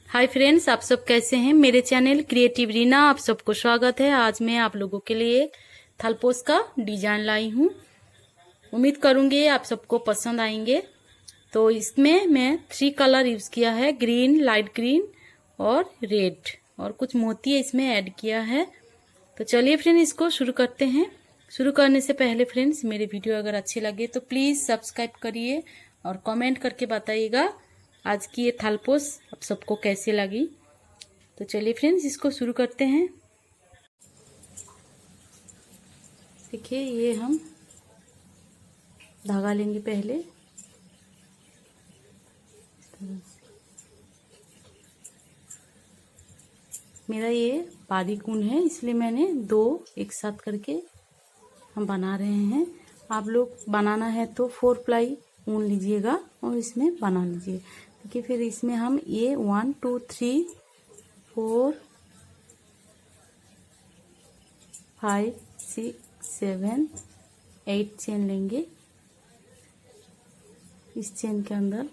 Hi friends, आप सब कैसे हैं। मेरे चैनल क्रिएटिव रीना आप सबको स्वागत है। आज मैं आप लोगों के लिए थलपोस का डिजाइन लाई हूँ। उम्मीद करूंगी आप सबको पसंद आएंगे। तो इसमें मैं 3 कलर यूज किया है, ग्रीन, लाइट ग्रीन और रेड, और कुछ मोती इसमें ऐड किया है। तो चलिए फ्रेंड्स, इसको शुरू करते हैं। शुरू करने से पहले फ्रेंड्स, मेरे वीडियो अगर अच्छी लगे तो प्लीज सब्सक्राइब करिए और कमेंट करके बताइएगा आज की ये थलपोस आप सबको कैसी लगी। तो चलिए फ्रेंड्स, इसको शुरू करते हैं। देखिए, ये हम धागा लेंगे पहले। मेरा ये बारीक ऊन है, इसलिए मैंने 2 एक साथ करके हम बना रहे हैं। आप लोग बनाना है तो 4 प्लाई ऊन लीजिएगा और इसमें बना लीजिए। देखिए, फिर इसमें हम ये 1 2 3 4 5 6 7 8 चेन लेंगे। इस चेन के अंदर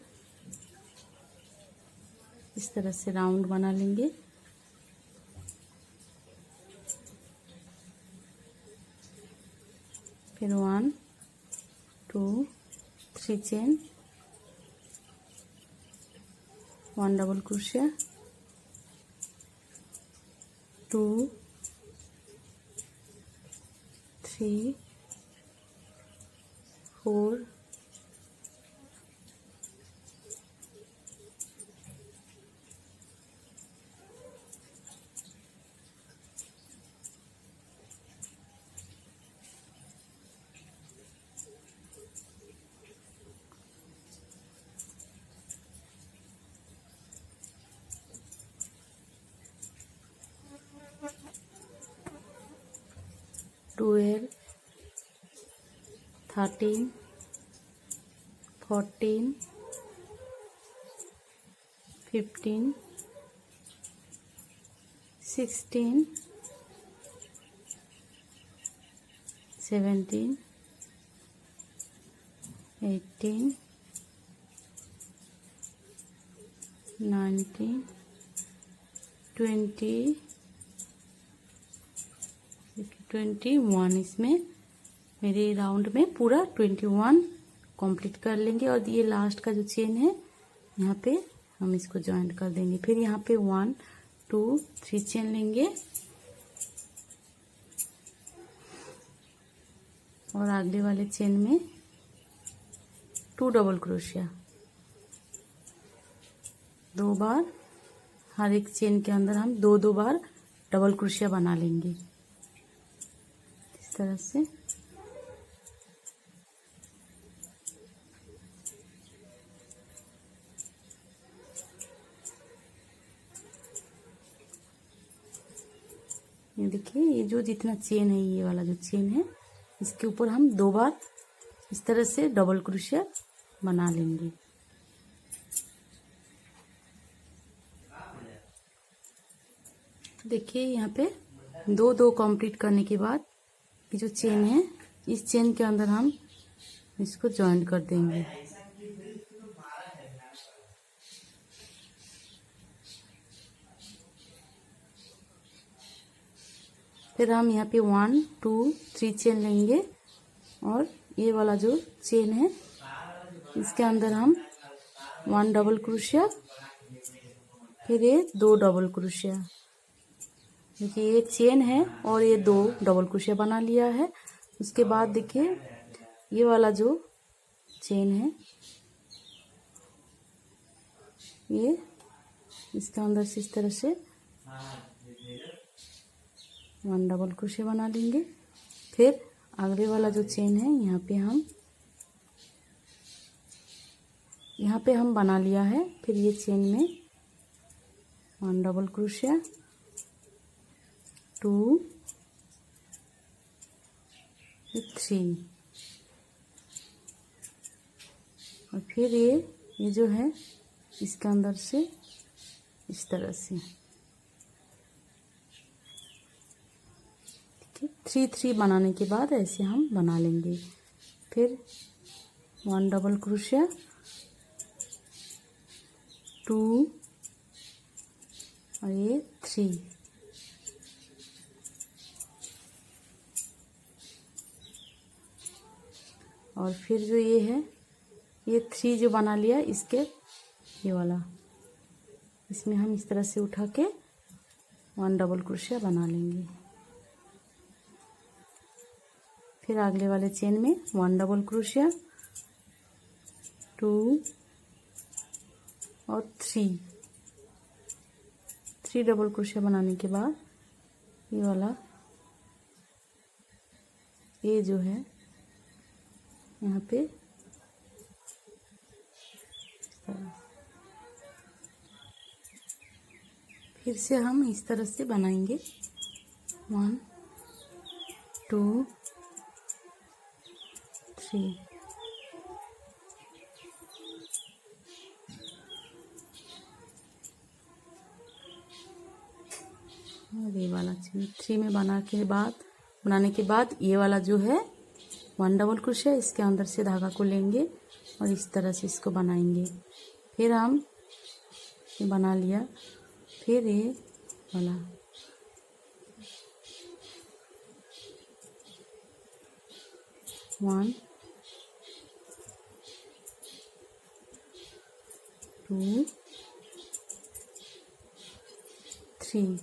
इस तरह से राउंड बना लेंगे। फिर 1 2 3 चेन, 1 डबल क्रोशिया, 2 3 4 12 13 14 15 16 17 18 19 20 21। इसमें मेरे राउंड में पूरा 21 कंप्लीट कर लेंगे। और ये लास्ट का जो चेन है, यहाँ पे हम इसको ज्वाइंट कर देंगे। फिर यहाँ पे 1 2 3 चेन लेंगे और अगले वाले चेन में 2 डबल क्रोशिया, 2 बार। हर एक चेन के अंदर हम 2 बार डबल क्रोशिया बना लेंगे इस तरह से। ये देखिए, ये जो जितना चेन है, ये वाला जो चेन है, इसके ऊपर हम 2 बार इस तरह से डबल क्रोशिया बना लेंगे। देखिए, यहाँ पे 2 कंप्लीट करने के बाद ये जो चेन है, इस चेन के अंदर हम इसको ज्वाइंट कर देंगे। फिर हम यहाँ पे 1 2 3 चेन लेंगे और ये वाला जो चेन है, इसके अंदर हम 1 डबल क्रोशिया, फिर ये 2 डबल क्रोशिया। देखिए, ये चेन है और ये 2 डबल क्रोशिया बना लिया है। उसके बाद देखिए, ये वाला जो चेन है, ये इसके अंदर से इस तरह से 1 डबल क्रोशिया बना लेंगे। फिर अगले वाला जो चेन है, यहाँ पे हम बना लिया है। फिर ये चेन में 1 डबल क्रोशिया, 2 3, और फिर ये जो है, इसके अंदर से इस तरह से 3 बनाने के बाद ऐसे हम बना लेंगे। फिर 1 डबल क्रोशिया, 2 और ये 3, और फिर जो ये है ये 3 जो बना लिया इसके ये वाला, इसमें हम इस तरह से उठा के 1 डबल क्रोशिया बना लेंगे। फिर अगले वाले चेन में 1 डबल क्रोशिया, 2 और 3 डबल क्रोशिया बनाने के बाद ये वाला ये जो है यहाँ पे फिर से हम इस तरह से बनाएंगे 1 2 3। और ये वाला 3 में बनाने के बाद ये वाला जो है 1 डबल क्रोशिया इसके अंदर से धागा को लेंगे और इस तरह से इसको बनाएंगे। फिर हम ये बना लिया, फिर ये वाला 1 2 3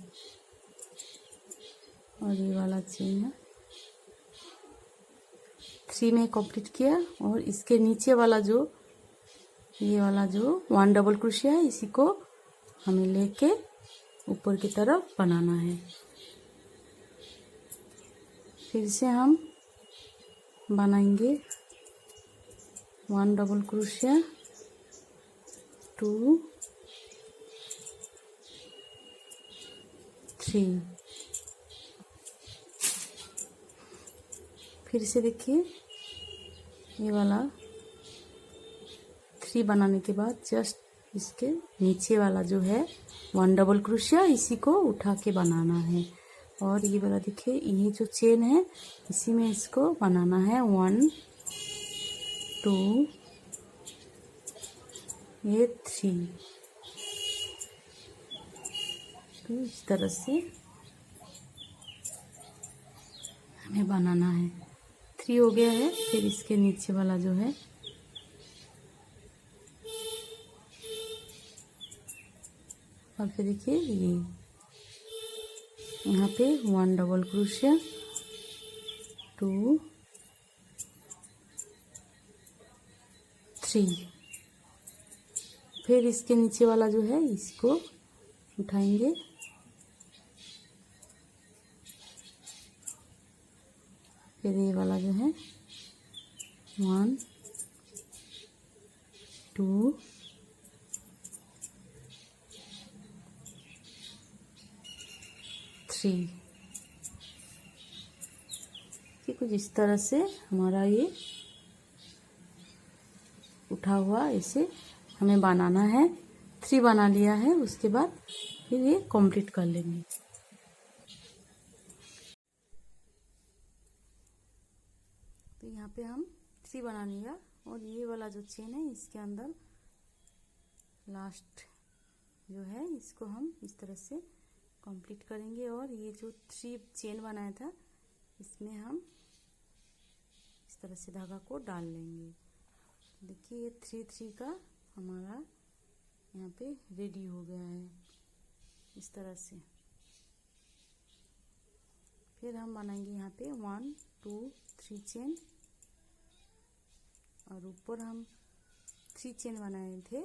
और ये वाला चेन है 3 में कंप्लीट किया। और इसके नीचे वाला जो ये वाला जो 1 डबल क्रोशिया है इसी को हमें लेके ऊपर की तरफ बनाना है। फिर से हम बनाएंगे 1 डबल क्रोशिया, 2 3। फिर से देखिए ये वाला 3 बनाने के बाद जस्ट इसके नीचे वाला जो है 1 डबल क्रोशिया इसी को उठा के बनाना है। और ये वाला देखिए ये जो चेन है इसी में इसको बनाना है 1 2 ये 3। तो इस तरह से हमें बनाना है। 3 हो गया है। फिर इसके नीचे वाला जो है और फिर देखिए ये यहाँ पे 1 डबल क्रोशिया, 2 3। फिर इसके नीचे वाला जो है इसको उठाएंगे फिर ये वाला जो है 1 2 3। कि कुछ इस तरह से हमारा ये उठा हुआ इसे हमें बनाना है। 3 बना लिया है, उसके बाद फिर ये कंप्लीट कर लेंगे। तो यहाँ पे हम 3 बना लिया और ये वाला जो चेन है इसके अंदर लास्ट जो है इसको हम इस तरह से कंप्लीट करेंगे। और ये जो 3 चेन बनाया था इसमें हम इस तरह से धागा को डाल लेंगे। देखिए ये 3 का हमारा यहाँ पे रेडी हो गया है इस तरह से। फिर हम बनाएंगे यहाँ पे 1 2 3 चेन और ऊपर हम 3 चेन बनाए थे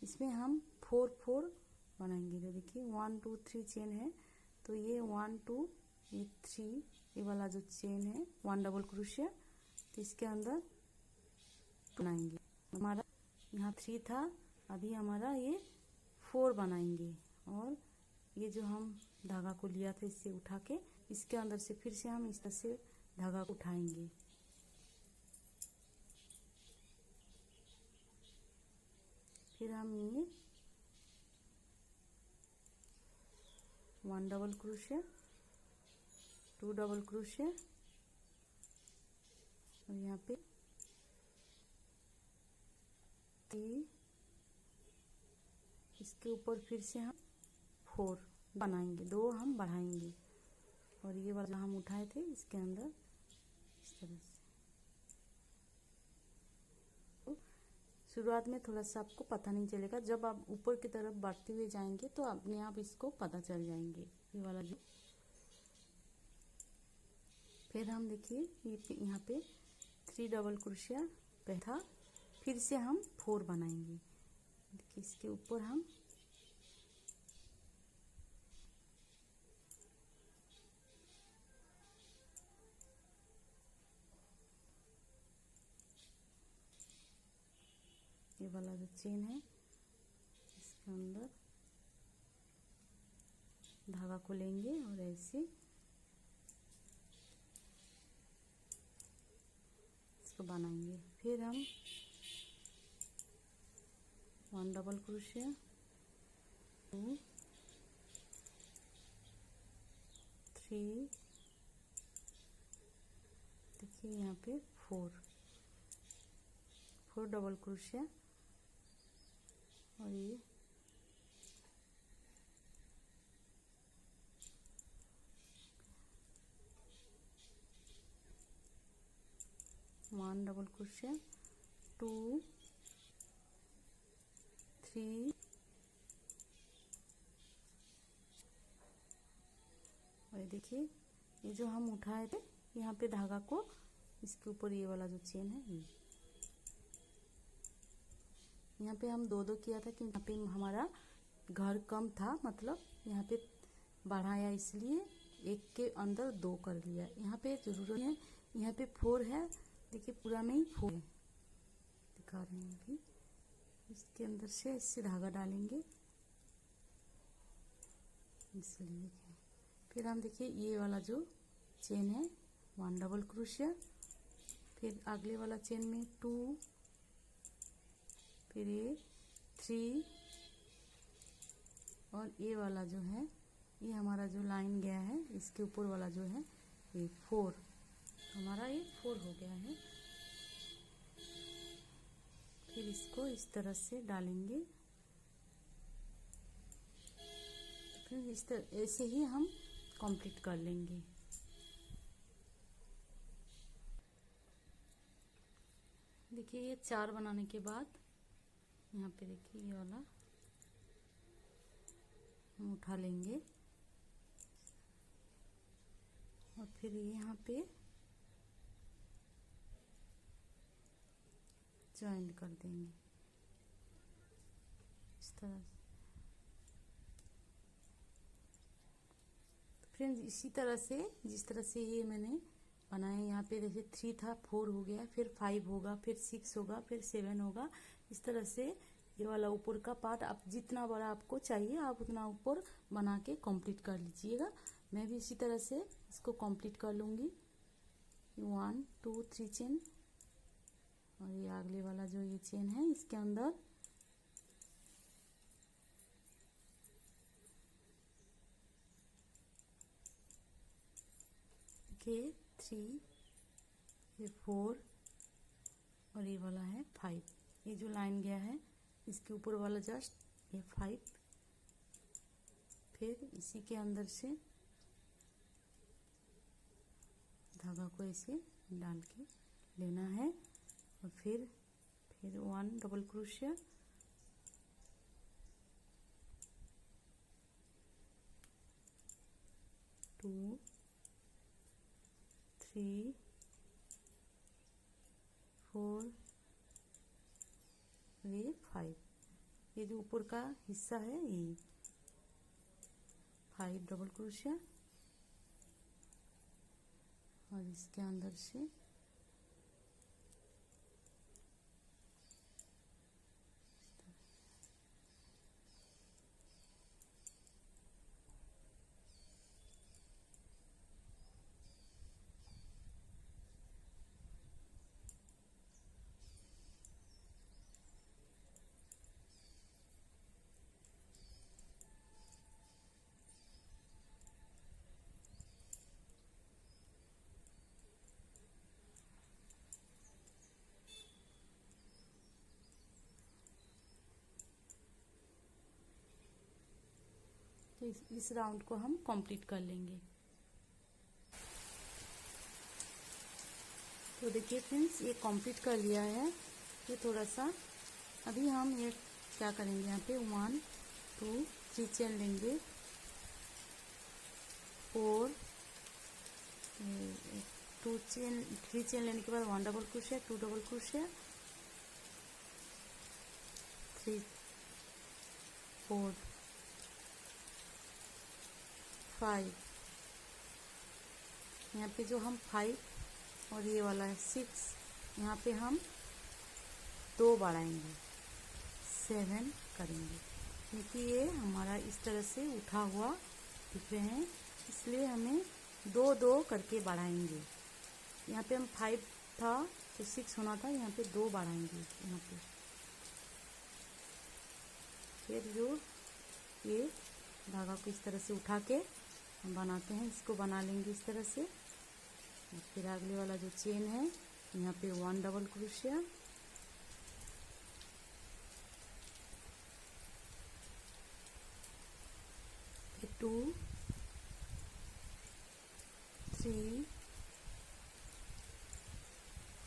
इसमें हम 4 4 बनाएंगे। तो देखिए 1 2 3 चेन है तो ये 1 2 ये 3 ये वाला जो चेन है 1 डबल क्रोशिया तो इसके अंदर बनाएंगे। हमारा यहाँ 3 था, अभी हमारा ये 4 बनाएंगे। और ये जो हम धागा को लिया था इससे उठा के इसके अंदर से फिर से हम इस तरह से धागा को उठाएंगे। फिर हम ये 1 डबल क्रोशिया 2 डबल क्रोशिया और यहाँ पे 3 इसके ऊपर फिर से हम 4 बनाएंगे, 2 हम बढ़ाएंगे और ये वाला हम उठाए थे इसके अंदर इस तरह से। शुरुआत में थोड़ा सा आपको पता नहीं चलेगा, जब आप ऊपर की तरफ बढ़ते हुए जाएंगे तो अपने आप इसको पता चल जाएंगे। ये वाला जो फिर हम देखिए ये यहाँ पे 3 डबल क्रोशिया पहला, फिर से हम 4 बनाएंगे। देखिए इसके ऊपर हम ये वाला जो चेन है इसके अंदर धागा को लेंगे और ऐसे इसको बनाएंगे। फिर हम 1 डबल क्रोशिया, 2 3, देखिए यहाँ पे 4 डबल क्रोशिया और ये 1 डबल क्रोशिया, 2 3 और देखिए ये जो हम उठाए थे यहाँ पे धागा को इसके ऊपर ये वाला जो चेन है ये यहाँ पे हम 2 किया था कि यहाँ पे हमारा घर कम था, मतलब यहाँ पे बढ़ाया इसलिए एक के अंदर 2 कर लिया। यहाँ पे जरूरत है, यहाँ पे 4 है, देखिए पूरा में ही 4 है, दिखा रहे हैं अभी। इसके अंदर से इससे धागा डालेंगे इसलिए। फिर हम देखिए ये वाला जो चेन है 1 डबल क्रोशिया, फिर अगले वाला चेन में 2, फिर ये 3 और ये वाला जो है ये हमारा जो लाइन गया है इसके ऊपर वाला जो है ये 4, हमारा ये 4 हो गया है। फिर इसको इस तरह से डालेंगे, फिर इस तरह ऐसे ही हम कंप्लीट कर लेंगे। देखिए ये 4 बनाने के बाद यहाँ पे देखिए ये वाला हम उठा लेंगे और फिर यहाँ पे ज्वाइंट कर देंगे इस तरह से। फ्रेंड्स इसी तरह से जिस तरह से ये मैंने बनाया, यहाँ पे जैसे 3 था 4 हो गया, फिर 5 होगा, फिर 6 होगा, फिर 7 होगा। इस तरह से ये वाला ऊपर का पार्ट आप जितना बड़ा आपको चाहिए आप उतना ऊपर बना के कंप्लीट कर लीजिएगा। मैं भी इसी तरह से इसको कंप्लीट कर लूँगी। 1 2 3 चेन और ये अगले वाला जो ये चेन है इसके अंदर के 3, ये 4 और ये वाला है 5। ये जो लाइन गया है इसके ऊपर वाला जस्ट ये 5, फिर इसी के अंदर से धागा को ऐसे डाल के लेना है और फिर 1 डबल क्रोशिया, 2 3 4 ये 5। ये जो ऊपर का हिस्सा है ये 5 डबल क्रोशिया और इसके अंदर से तो इस राउंड को हम कंप्लीट कर लेंगे। तो देखिए फ्रेंड्स, ये कंप्लीट कर लिया है। ये थोड़ा सा अभी हम ये क्या करेंगे, यहाँ पे 1 2 3 चेन लेंगे, 4 2 चेन 3 चेन लेने के बाद 1 डबल क्रोशिया, 2 डबल क्रोशिया, 3 4 5, यहाँ पे जो हम 5 और ये वाला है 6, यहाँ पे हम 2 बढ़ाएंगे, 7 करेंगे, क्योंकि ये हमारा इस तरह से उठा हुआ दिख रहे हैं, इसलिए हमें 2 2 करके बढ़ाएंगे। यहाँ पे हम 5 था तो 6 होना था, यहाँ पे 2 बढ़ाएंगे। यहाँ पे फिर जो ये धागा को इस तरह से उठा के हम बनाते हैं, इसको बना लेंगे इस तरह से। फिर अगले वाला जो चेन है, यहाँ पे 1 डबल क्रोशिया, फिर 2 3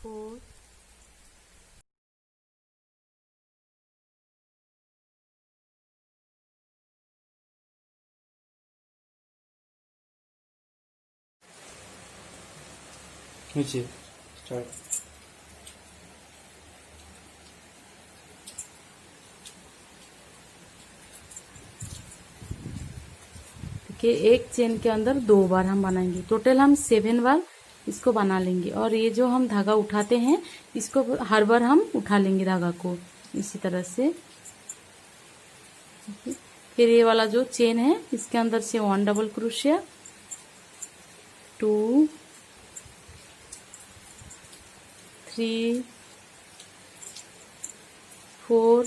4 नीचे स्टार्ट। देखिए एक चेन के अंदर 2 बार हम बनाएंगे, टोटल हम 7 बार इसको बना लेंगे। और ये जो हम धागा उठाते हैं, इसको हर बार हम उठा लेंगे धागा को इसी तरह से। फिर ये वाला जो चेन है, इसके अंदर से 1 डबल क्रोशिया, 2 3 4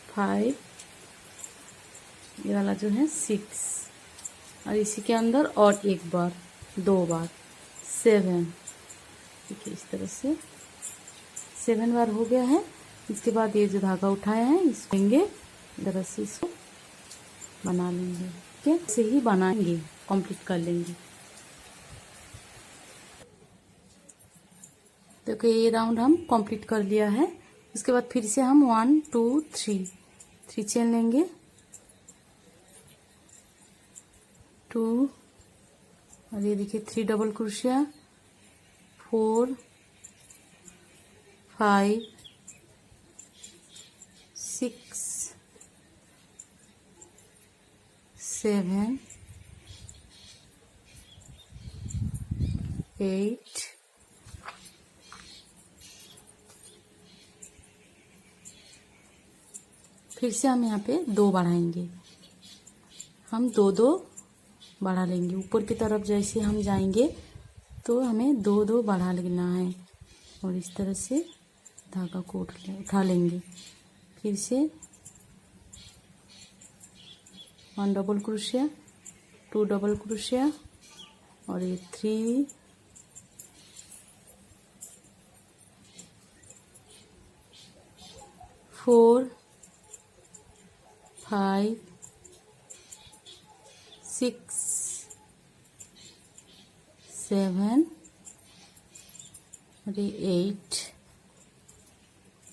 5, ये वाला जो है 6, और इसी के अंदर और एक बार 2 बार 7। देखिए इस तरह से 7 बार हो गया है। इसके बाद ये जो धागा उठाया है, इसको लेंगे इधर से, इसको बना लेंगे। ठीक है, ऐसे ही बनाएंगे, कंप्लीट कर लेंगे। देखिए ये राउंड हम कंप्लीट कर लिया है। उसके बाद फिर से हम 1 2 3 चेन लेंगे, 2, और ये देखिए 3 डबल क्रोशिया, 4 5 6 7 8 फिर से हम यहाँ पे 2 बढ़ाएंगे, हम 2 2 बढ़ा लेंगे। ऊपर की तरफ जैसे हम जाएंगे तो हमें 2 2 बढ़ा लेना है, और इस तरह से धागा को उठा लेंगे। फिर से 1 डबल क्रोशिया, 2 डबल क्रोशिया, और ये 3 4 5 6 7 और ये 8।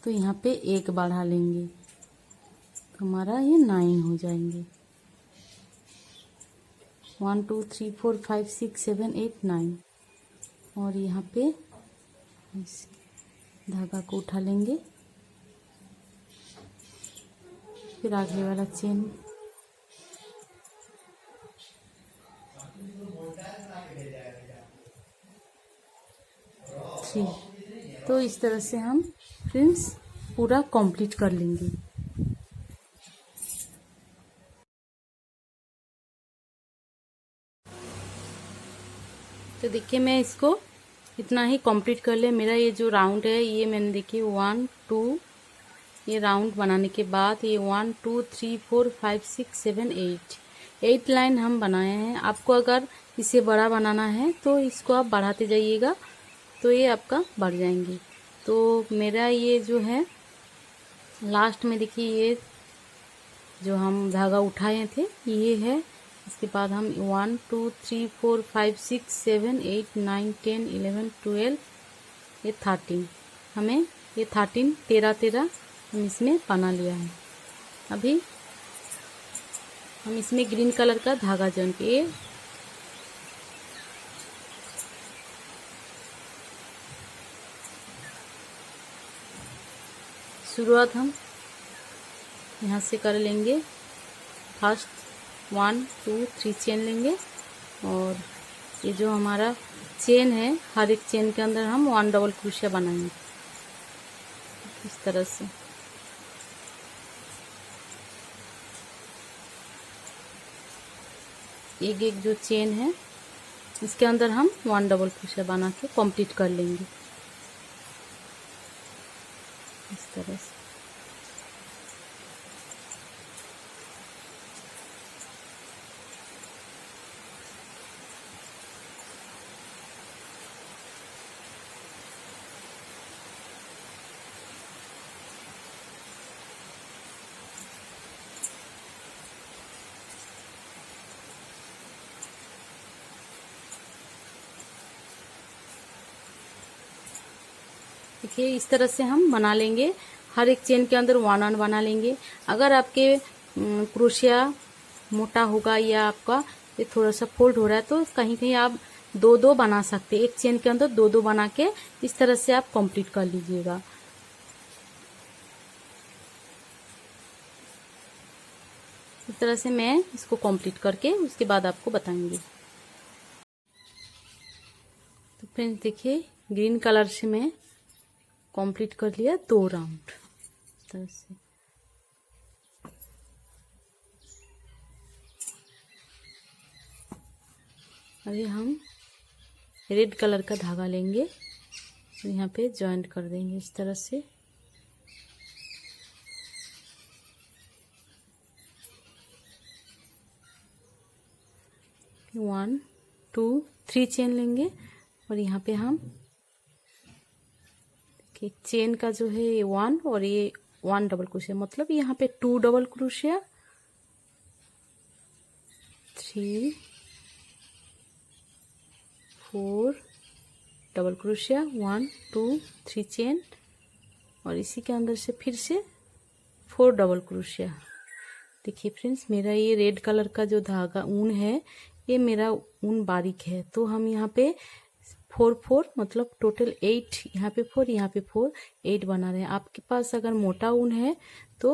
तो यहाँ पे 1 बढ़ा लेंगे, तो हमारा ये 9 हो जाएंगे। 1 2 3 4 5 6 7 8 9, और यहाँ पे धागा को उठा लेंगे। फिर आगे वाला चेन, तो इस तरह से हम फ्रेंड्स पूरा कंप्लीट कर लेंगे। तो देखिए मैं इसको इतना ही कंप्लीट कर ले। मेरा ये जो राउंड है, ये मैंने देखिए 1 2 ये राउंड बनाने के बाद ये 1 2 3 4 5 6 7 8 लाइन हम बनाए हैं। आपको अगर इसे बड़ा बनाना है तो इसको आप बढ़ाते जाइएगा, तो ये आपका बढ़ जाएंगे। तो मेरा ये जो है लास्ट में देखिए ये जो हम धागा उठाए थे ये है। इसके बाद हम 1 2 3 4 5 6 7 8 9 10 11 12 ये 13 हमें ये 13 हम इसमें बना लिया है। अभी हम इसमें ग्रीन कलर का धागा जॉइन किए। शुरुआत हम यहाँ से कर लेंगे। फर्स्ट 1 2 3 चेन लेंगे और ये जो हमारा चेन है हर एक चेन के अंदर हम 1 डबल क्रोशिया बनाएंगे इस तरह से। एक जो चेन है इसके अंदर हम 1 डबल क्रोशिया बना के कंप्लीट कर लेंगे इस तरह से। देखिए इस तरह से हम बना लेंगे। हर एक चेन के अंदर 1 1 बना लेंगे। अगर आपके क्रोशिया मोटा होगा या आपका ये थोड़ा सा फोल्ड हो रहा है तो कहीं कहीं आप 2 2 बना सकते हैं। एक चेन के अंदर 2 2 बना के इस तरह से आप कंप्लीट कर लीजिएगा। इस तरह से मैं इसको कंप्लीट करके उसके बाद आपको बताऊंगी। तो फ्रेंड्स देखिए ग्रीन कलर से मैं कंप्लीट कर लिया 2 राउंड इस तरह से। अभी हम रेड कलर का धागा लेंगे और यहाँ पे जॉइंट कर देंगे इस तरह से। वन टू 3 चेन लेंगे और यहाँ पे हम चेन का जो है 1 और ये 1 डबल क्रोशिया, मतलब यहाँ पे 2 डबल क्रोशिया, 3 4 डबल क्रोशिया, 1 2 3 चेन और इसी के अंदर से फिर से 4 डबल क्रोशिया। देखिए फ्रेंड्स मेरा ये रेड कलर का जो धागा ऊन है ये मेरा ऊन बारीक है, तो हम यहाँ पे 4 4 मतलब टोटल 8, यहाँ पे 4 यहाँ पे 4 8 बना रहे हैं। आपके पास अगर मोटा ऊन है तो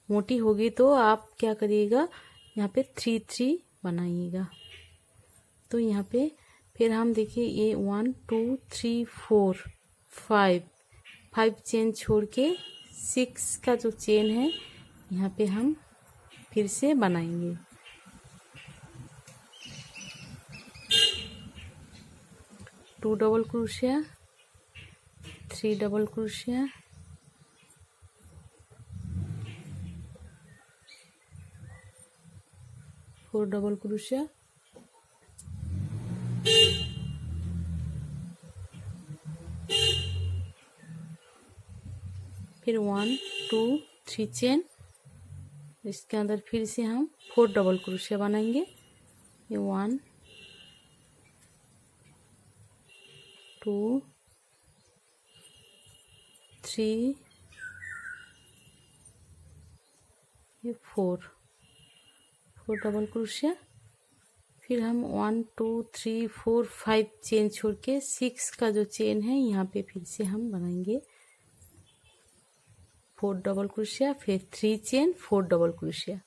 मोटी होगी तो आप क्या करिएगा यहाँ पे 3 3 बनाइएगा। तो यहाँ पे फिर हम देखिए ये 1 2 3 4 5 चेन छोड़ के 6 का जो चेन है यहाँ पे हम फिर से बनाएंगे। टू डबल क्रोशिया, 3 डबल क्रोशिया, 4 डबल क्रोशिया, फिर 1 2 3 चेन, इसके अंदर फिर से हम 4 डबल क्रोशिया बनाएंगे। ये 1 2 3 ये 4 डबल क्रोशिया, फिर हम 1 2 3 4 5 चेन छोड़ के 6 का जो चेन है यहाँ पे फिर से हम बनाएंगे 4 डबल क्रोशिया, फिर 3 चेन 4 डबल क्रोशिया।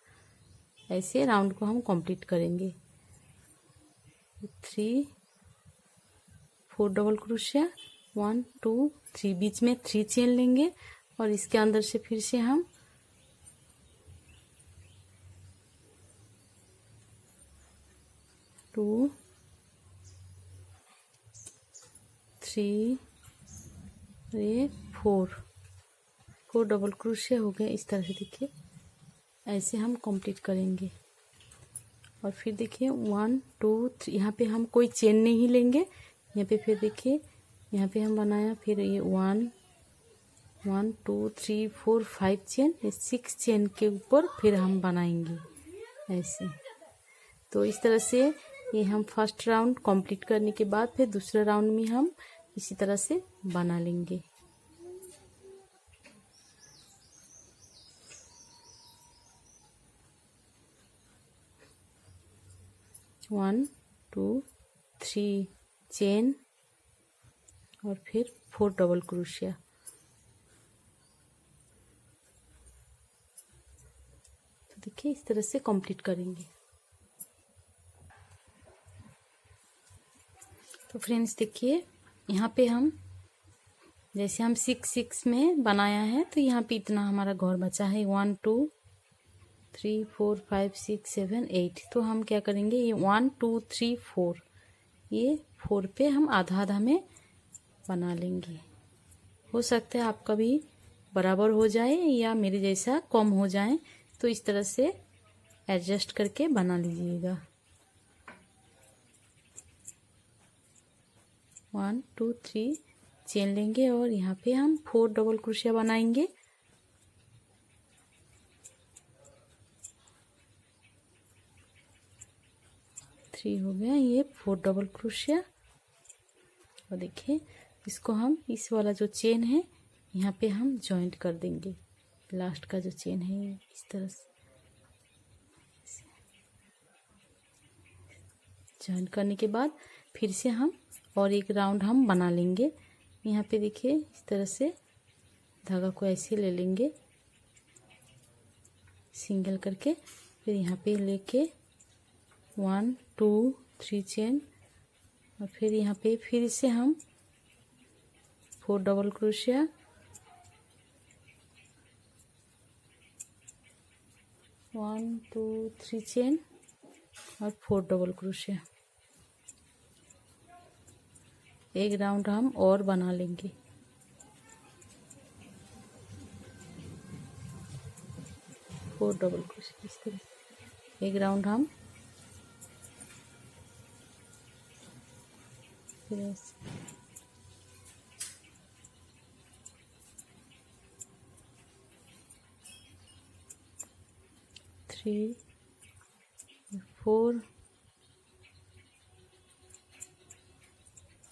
ऐसे राउंड को हम कंप्लीट करेंगे। 3 4 डबल क्रोशिया, 1 2 3, बीच में 3 चेन लेंगे और इसके अंदर से फिर से हम 2 3 4 डबल क्रोशिया हो गए। इस तरह से देखिए ऐसे हम कंप्लीट करेंगे। और फिर देखिए 1 2 3, यहाँ पे हम कोई चेन नहीं लेंगे। यहाँ पे फिर देखिए यहाँ पे हम बनाया, फिर ये 1 1 2 3 4 5 चेन, 6 चेन के ऊपर फिर हम बनाएंगे ऐसे। तो इस तरह से ये हम फर्स्ट राउंड कंप्लीट करने के बाद फिर दूसरे राउंड में हम इसी तरह से बना लेंगे। वन टू थ्री चेन और फिर 4 डबल क्रोशिया। तो देखिए इस तरह से कंप्लीट करेंगे। तो फ्रेंड्स देखिए यहाँ पे हम जैसे हम 6 में बनाया है, तो यहाँ पे इतना हमारा घर बचा है 1 2 3 4 5 6 7 8। तो हम क्या करेंगे, ये 1 2 3 4, ये 4 पे हम आधा आधा में बना लेंगे। हो सकता है आपका भी बराबर हो जाए या मेरे जैसा कम हो जाए, तो इस तरह से एडजस्ट करके बना लीजिएगा। 1 2 3 चेन लेंगे और यहाँ पे हम 4 डबल क्रोशिया बनाएंगे। थ्री हो गया, ये 4 डबल क्रोशिया। और देखिए इसको हम इस वाला जो चेन है यहाँ पे हम जॉइंट कर देंगे। लास्ट का जो चेन है इस तरह से जॉइंट करने के बाद फिर से हम और एक राउंड हम बना लेंगे। यहाँ पे देखिए इस तरह से धागा को ऐसे ले लेंगे सिंगल करके, फिर यहाँ पे लेके 1 2 3 चेन और फिर यहाँ पे फिर से हम 4 डबल क्रोशिया, 1 2 3 चेन और 4 डबल क्रोशिया। एक राउंड हम और बना लेंगे। फोर डबल क्रोशिया इस तरह एक राउंड हम फिर ऐसे 3 4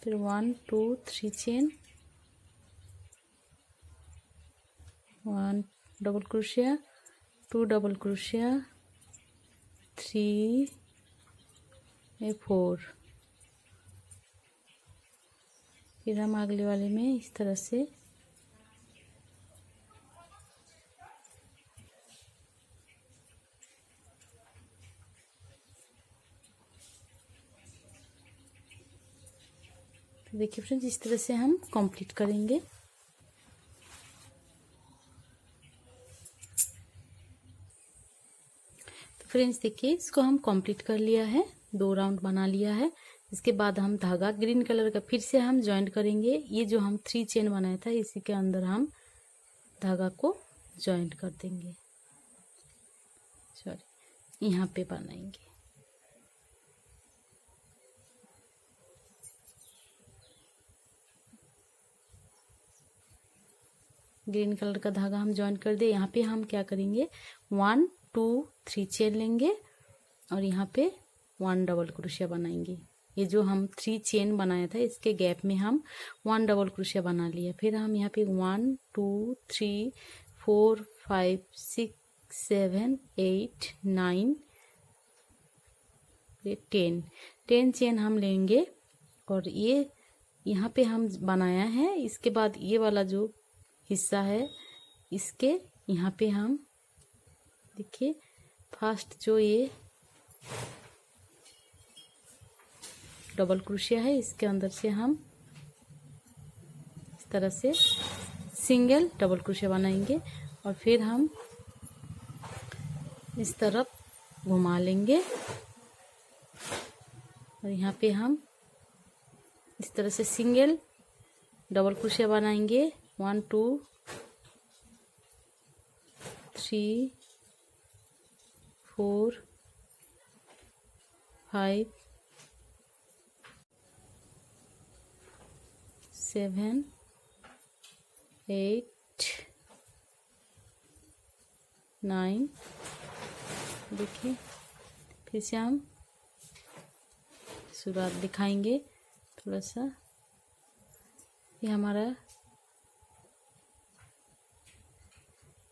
फिर 1 2 3 चेन, 1 डबल क्रोशिया, 2 डबल क्रोशिया, 3 4। फिर हम अगले वाले में इस तरह से तो देखिए फ्रेंड्स इस तरह से हम कंप्लीट करेंगे। तो फ्रेंड्स देखिए इसको हम कंप्लीट कर लिया है, 2 राउंड बना लिया है। इसके बाद हम धागा ग्रीन कलर का फिर से हम जॉइंट करेंगे। ये जो हम 3 चेन बनाया था इसी के अंदर हम धागा को जॉइंट कर देंगे, सॉरी यहाँ पे बनाएंगे। ग्रीन कलर का धागा हम जॉइन कर दे। यहाँ पे हम क्या करेंगे 1 2 3 चेन लेंगे और यहाँ पे 1 डबल क्रोशिया बनाएंगे। ये जो हम 3 चेन बनाया था इसके गैप में हम 1 डबल क्रोशिया बना लिया। फिर हम यहाँ पे 1 2 3 4 5 6 7 8 9 10 चेन हम लेंगे और ये यहाँ पे हम बनाया है। इसके बाद ये वाला जो हिस्सा है इसके यहाँ पे हम देखिए फर्स्ट जो ये डबल क्रोशिया है इसके अंदर से हम इस तरह से सिंगल डबल क्रोशिया बनाएंगे और फिर हम इस तरफ घुमा लेंगे और यहाँ पे हम इस तरह से सिंगल डबल क्रोशिया बनाएंगे। 1 2 3 4 5 7 8 9, देखिए फिर से हम शुरुआत दिखाएंगे थोड़ा सा। ये हमारा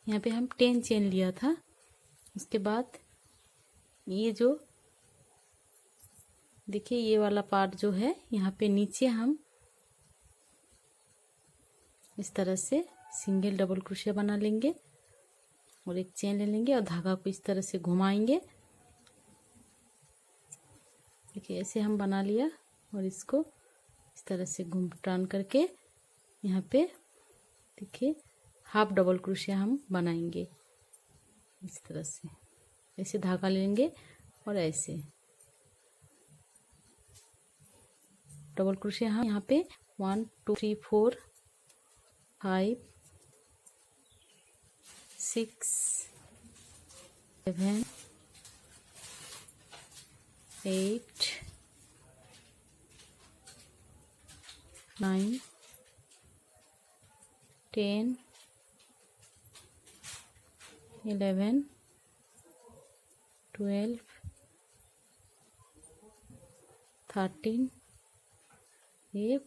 यहाँ पे हम 10 चेन लिया था। उसके बाद ये जो देखिए ये वाला पार्ट जो है यहाँ पे नीचे हम इस तरह से सिंगल डबल क्रोशिया बना लेंगे और एक चेन ले लेंगे और धागा को इस तरह से घुमाएंगे। देखिए ऐसे हम बना लिया और इसको इस तरह से घूम टर्न करके यहाँ पे देखिए हाफ डबल क्रोशिया हम बनाएंगे इस तरह से। ऐसे धागा लेंगे और ऐसे डबल क्रोशिया हम यहाँ पे 1 2 3 4 5 6 7 8 9 10 11 12 13 ये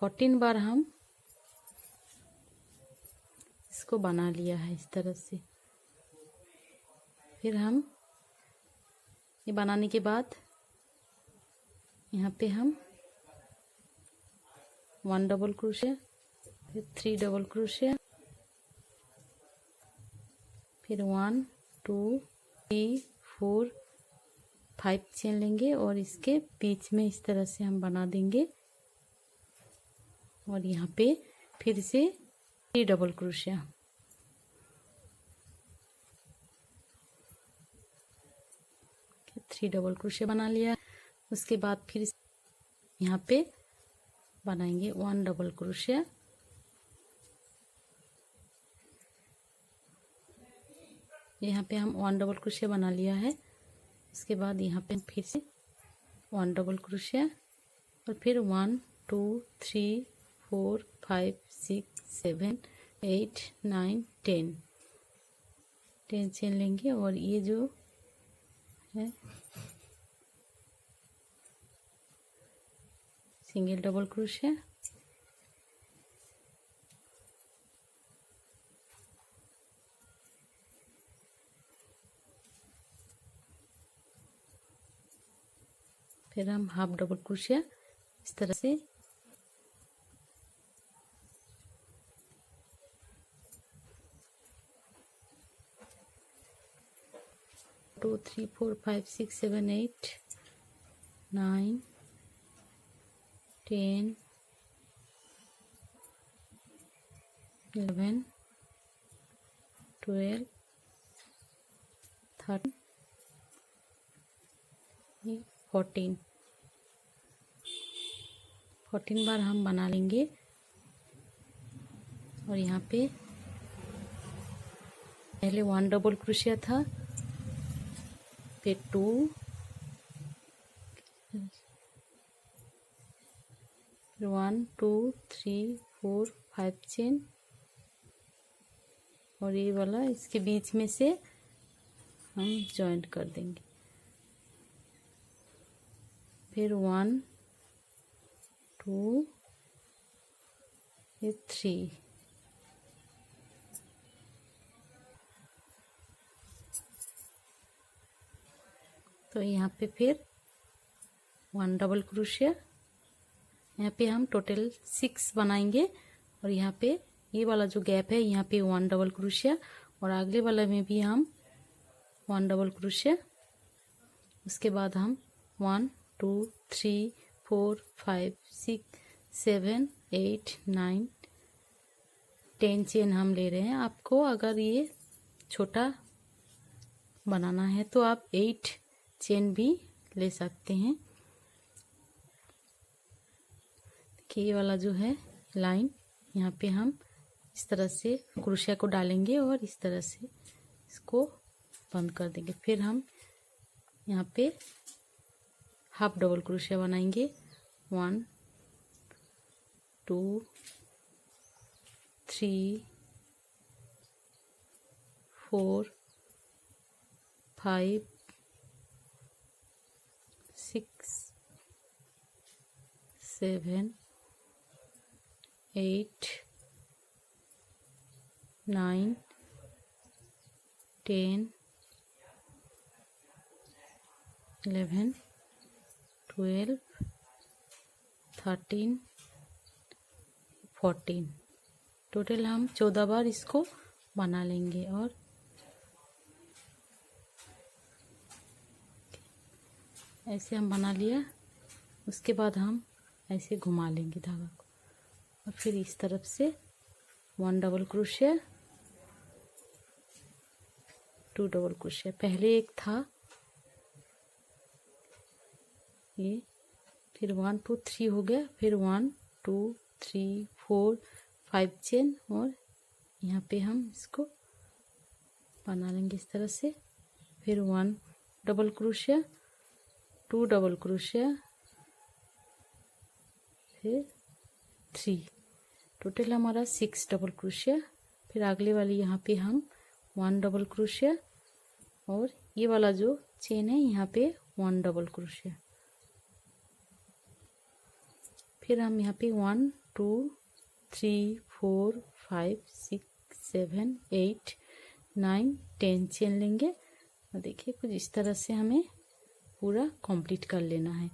14 बार हम इसको बना लिया है इस तरह से। फिर हम ये बनाने के बाद यहाँ पे हम 1 डबल क्रोशिया, फिर 3 डबल क्रोशिया, फिर 1 2 3 4 5 चेन लेंगे और इसके बीच में इस तरह से हम बना देंगे और यहाँ पे फिर से 3 double crochet. Three double crochet बना लिया। उसके बाद फिर यहाँ पे बनाएंगे 1 डबल क्रोशिया, यहाँ पे हम 1 डबल क्रोशिया बना लिया है। इसके बाद यहाँ पे फिर से 1 डबल क्रोशिया और फिर 1 2 3 4 5 6 7 8 9 10 चेन लेंगे और ये जो है सिंगल डबल क्रोशिया, फिर हम हाफ डबल क्रोशिया इस तरह से 2 3 4 5 6 7 8 9 10 11 12 13 14 बार हम बना लेंगे और यहाँ पे पहले 1 डबल क्रोशिया था, फिर 2 1 2 3 4 5 चेन और ये वाला इसके बीच में से हम जॉइंट कर देंगे। फिर 1 2 ये 3 तो यहाँ पे फिर 1 डबल क्रोशिया, यहाँ पे हम टोटल 6 बनाएंगे और यहाँ पे ये वाला जो गैप है यहाँ पे 1 डबल क्रोशिया और अगले वाला में भी हम 1 डबल क्रोशिया। उसके बाद हम 1 2 3 4 5 6 7 8 9 10 चेन हम ले रहे हैं। आपको अगर ये छोटा बनाना है तो आप 8 चेन भी ले सकते हैं। देखिए ये वाला जो है लाइन यहाँ पे हम इस तरह से क्रोशिया को डालेंगे और इस तरह से इसको बंद कर देंगे। फिर हम यहाँ पे हाफ डबल क्रोशिया बनाएंगे 1 2 3 4 5 6 7 8 9 10 11 12 13 14 टोटल हम 14 बार इसको बना लेंगे। और ऐसे हम बना लिया। उसके बाद हम ऐसे घुमा लेंगे धागा को और फिर इस तरफ से 1 डबल क्रोशिया 2 डबल क्रोशिया। पहले एक था ये, फिर 1 2 3 हो गया, फिर 1 2 3 4 5 चेन और यहाँ पे हम इसको बना लेंगे इस तरह से। फिर 1 डबल क्रोशिया 2 डबल क्रोशिया फिर 3, टोटल हमारा 6 डबल क्रोशिया। फिर अगले वाली यहाँ पे हम 1 डबल क्रोशिया और ये वाला जो चेन है यहाँ पे 1 डबल क्रोशिया। फिर हम यहाँ पे 1 2 3 4 5 6 7 8 9 10 चेन लेंगे और देखिए कुछ इस तरह से हमें पूरा कंप्लीट कर लेना है।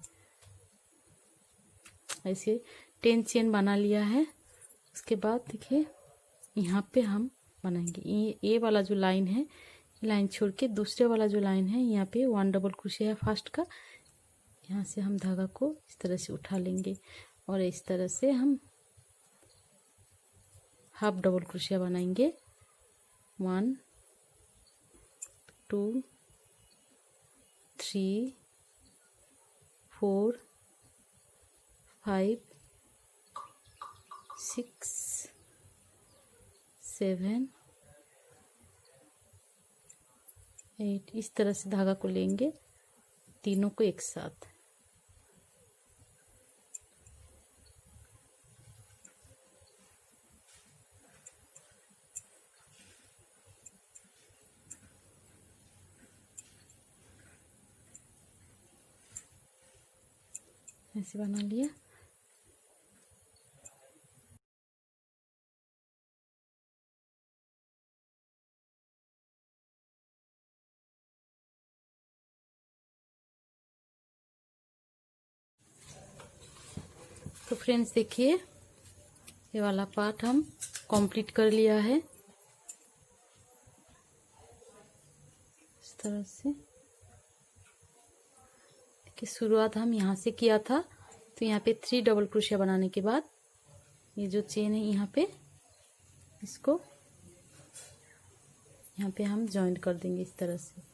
ऐसे 10 चेन बना लिया है। उसके बाद देखिए यहाँ पे हम बनाएंगे ये वाला जो लाइन है, लाइन छोड़ के दूसरे वाला जो लाइन है यहाँ पे 1 डबल क्रोशिया है फर्स्ट का। यहाँ से हम धागा को इस तरह से उठा लेंगे और इस तरह से हम हाफ डबल क्रोशिया बनाएंगे। 1 2 3 4 5 6 7 8 इस तरह से धागा को लेंगे तीनों को एक साथ। ऐसे बना लिया। तो फ्रेंड्स देखिए ये वाला पार्ट हम कंप्लीट कर लिया है इस तरह से। कि शुरुआत हम यहाँ से किया था, तो यहाँ पे 3 डबल क्रोशिया बनाने के बाद ये जो चेन है यहाँ पे इसको यहाँ पे हम जॉइन कर देंगे इस तरह से।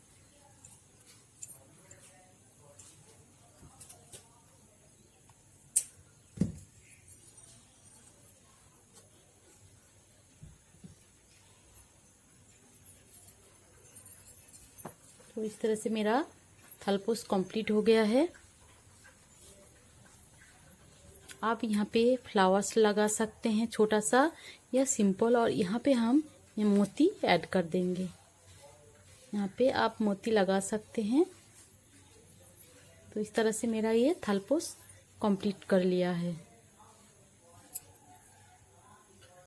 तो इस तरह से मेरा थलपोस कंप्लीट हो गया है। आप यहाँ पे फ्लावर्स लगा सकते हैं छोटा सा या सिंपल, और यहाँ पे हम ये मोती ऐड कर देंगे। यहाँ पे आप मोती लगा सकते हैं। तो इस तरह से मेरा ये थलपोस कंप्लीट कर लिया है।